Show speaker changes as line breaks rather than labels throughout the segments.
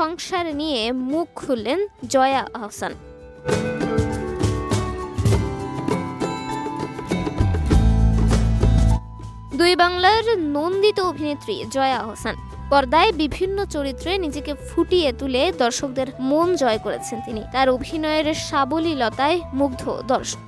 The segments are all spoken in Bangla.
সংসার নিয়ে মুখ খুললেন জয়া আহসান। দুই বাংলার নন্দিত অভিনেত্রী জয়া আহসান পর্দায় বিভিন্ন চরিত্রে নিজেকে ফুটিয়ে তুলে দর্শকদের মন জয় করেছেন তিনি। তার অভিনয়ের সাবলীলতায় মুগ্ধ দর্শক।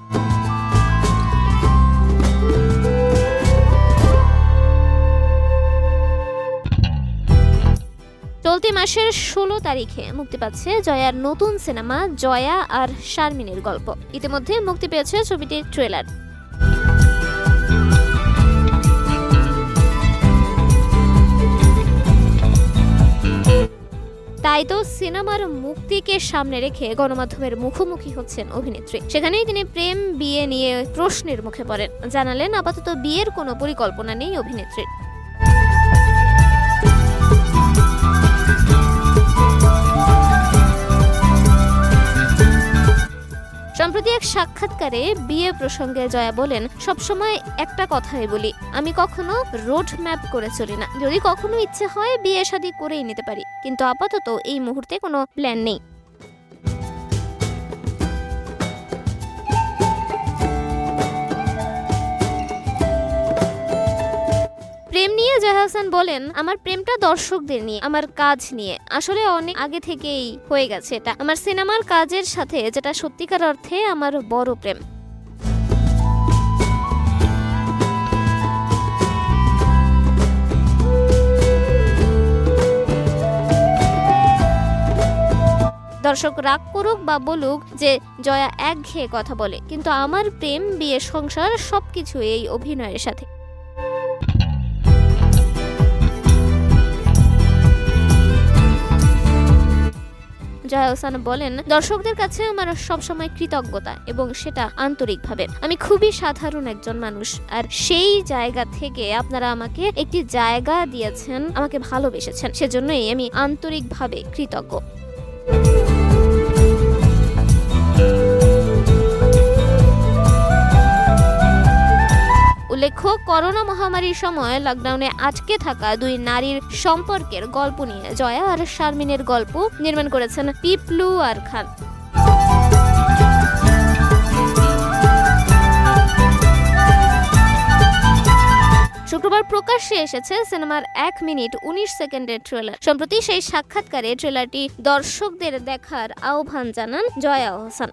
চলতি মাসের 16 তারিখে মুক্তি পাচ্ছে জয়ার নতুন সিনেমা জয়া আর শারমিনের গল্প। ইতিমধ্যে মুক্তি পেয়েছে ছবিটির ট্রেলার। তাই তো সিনেমার মুক্তিকে সামনে রেখে গণমাধ্যমের মুখোমুখি হচ্ছেন অভিনেত্রী। সেখানেই তিনি প্রেম বিয়ে নিয়ে প্রশ্নের মুখে পড়েন। জানালেন আপাতত বিয়ের কোনো পরিকল্পনা নেই অভিনেত্রীর। সম্প্রতি এক সাক্ষাৎকারে বিয়ে প্রসঙ্গে জয়া বলেন, সবসময় একটা কথাই বলি, আমি কখনো রোড ম্যাপ করে চলি না। যদি কখনো ইচ্ছে হয় বিয়ে শাদী করেই নিতে পারি, কিন্তু আপাতত এই মুহূর্তে কোনো প্ল্যান নেই। প্রেম নিয়ে জয়া আহসান বলেন, আমার প্রেমটা দর্শকদের নিয়ে, আমার কাজ নিয়ে। আসলে অনেক আগে থেকেই হয়ে গেছে এটা আমার সিনেমার কাজের সাথে, যেটা সত্যিকার অর্থে আমার বড় প্রেম। দর্শক রাগ করুক বা বলুক যে জয়া একঘেয়ে কথা বলে, কিন্তু আমার প্রেম, বিয়ে, সংসার সবকিছু এই অভিনয়ের সাথে। জয়া আহসান বলেন, দর্শকদের কাছে আমার সবসময় কৃতজ্ঞতা, এবং সেটা আন্তরিকভাবে। আমি খুবই সাধারণ একজন মানুষ, আর সেই জায়গা থেকে আপনারা আমাকে একটি জায়গা দিয়েছেন, আমাকে ভালোবেসেছেন, সেজন্যই আমি আন্তরিকভাবে কৃতজ্ঞ। উল্লেখ্য, করোনা মহামারীর সময় লকডাউনে আটকে থাকা দুই নারীর সম্পর্কের গল্প নিয়ে জয়া আর শারমিনের গল্প নির্মাণ করেছেন পিপলু আর খান। শুক্রবার প্রকাশ্যে এসেছে সিনেমার 1 মিনিট 19 সেকেন্ডের ট্রেলার। সম্প্রতি সেই সাক্ষাৎকারে ট্রেলারটি দর্শকদের দেখার আহ্বান জানান জয়া আহসান।